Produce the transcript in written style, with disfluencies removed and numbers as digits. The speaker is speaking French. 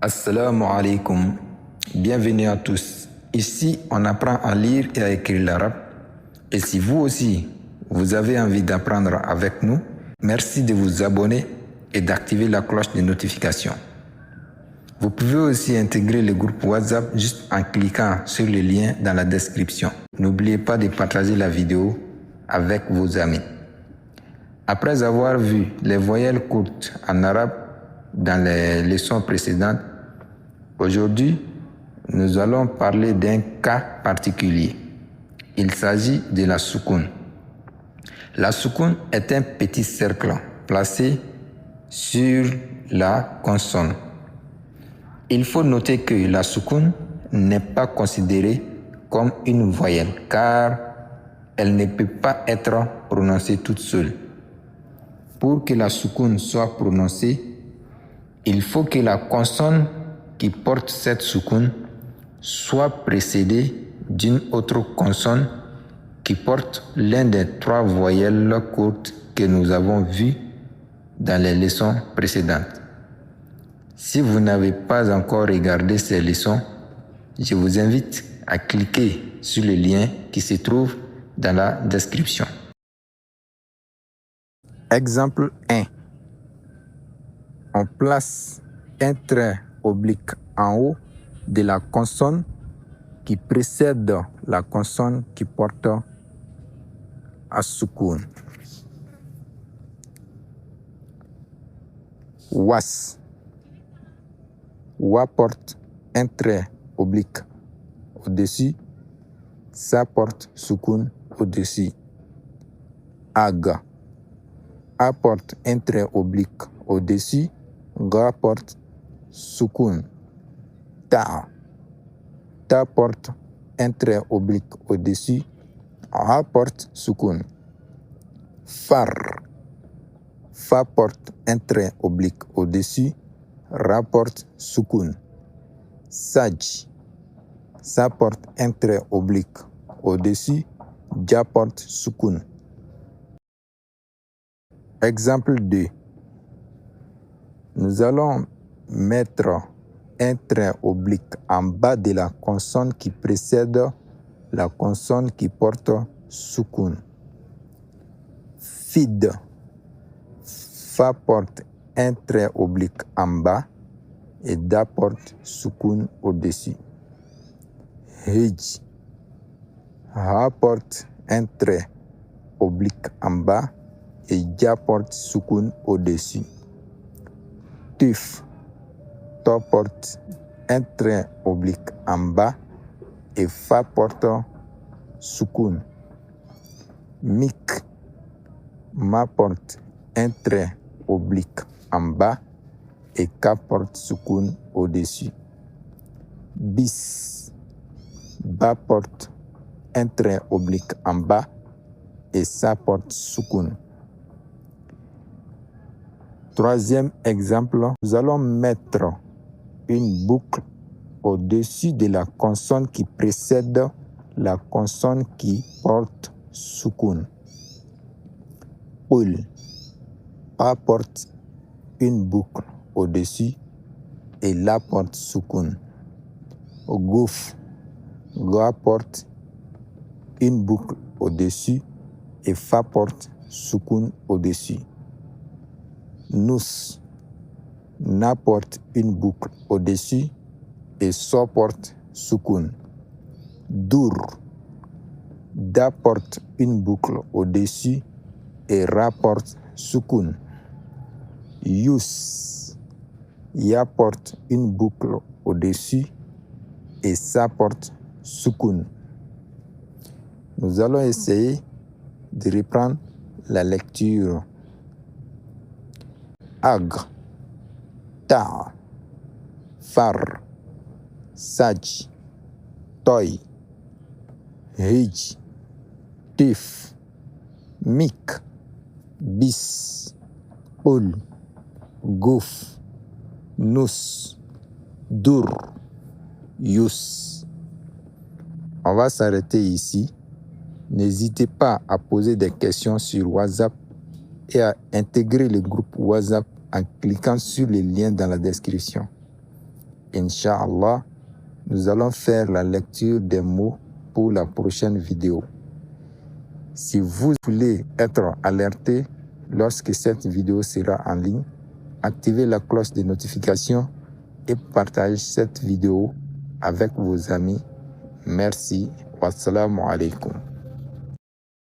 Assalamu alaikum, bienvenue à tous. Ici, on apprend à lire et à écrire l'arabe. Et si vous aussi, vous avez envie d'apprendre avec nous, merci de vous abonner et d'activer la cloche de notification. Vous pouvez aussi intégrer le groupe WhatsApp juste en cliquant sur le lien dans la description. N'oubliez pas de partager la vidéo avec vos amis. Après avoir vu les voyelles courtes en arabe dans les leçons précédentes, aujourd'hui, nous allons parler d'un cas particulier. Il s'agit de la soukoun. La soukoun est un petit cercle placé sur la consonne. Il faut noter que la soukoun n'est pas considérée comme une voyelle car elle ne peut pas être prononcée toute seule. Pour que la soukoun soit prononcée, il faut que la consonne qui porte cette soukoun soit précédée d'une autre consonne qui porte l'un des trois voyelles courtes que nous avons vues dans les leçons précédentes. Si vous n'avez pas encore regardé ces leçons, je vous invite à cliquer sur le lien qui se trouve dans la description. Exemple 1. On place un trait oblique en haut de la consonne qui précède la consonne qui porte à soukoun. Was. Wa porte un trait oblique au-dessus, ça porte soukoun au-dessus. Aga. A porte un trait oblique au-dessus, Ga porte soukoun. Ta. Ta porte un trait oblique au-dessus, A porte soukoun. Far. Fa porte un trait oblique au-dessus, Ra porte soukoun. Saj. Sa porte un trait oblique au-dessus, Ja porte soukoun. Exemple 2. Nous allons mettre un trait oblique en bas de la consonne qui précède la consonne qui porte soukoun. Fid. Fa porte un trait oblique en bas et Da porte soukoun au-dessus. Hij. Ha porte un trait oblique en bas et Ja porte soukoun au-dessus. Tuf. To porte un trait oblique en bas et Fa porte soukoun. Mik. Ma porte un trait oblique en bas et Ka porte soukoun au-dessus. Bis. Ba porte un trait oblique en bas et Sa porte soukoun. Troisième exemple, nous allons mettre une boucle au-dessus de la consonne qui précède la consonne qui porte soukoun. Ul. Pa porte une boucle au-dessus et La porte soukoun. Gouf. Ga porte une boucle au-dessus et Fa porte soukoun au-dessus. Nous. Na porte une boucle au-dessus et So porte soukoun. Dur. Da porte une boucle au-dessus et Ra porte soukoun. Yus. Ya porte une boucle au-dessus et Sa porte soukoun. Nous allons essayer de reprendre la lecture. Ag. Ta. Far. Saj. Toy. Hij. Tif. Mik. Bis. Ul. Gouf. Nous. Dur. Yus. On va s'arrêter ici. N'hésitez pas à poser des questions sur WhatsApp et à intégrer le groupe WhatsApp en cliquant sur le lien dans la description. Inch'Allah, nous allons faire la lecture des mots pour la prochaine vidéo. Si vous voulez être alerté lorsque cette vidéo sera en ligne, activez la cloche de notification et partagez cette vidéo avec vos amis. Merci. Wassalamu alaikum.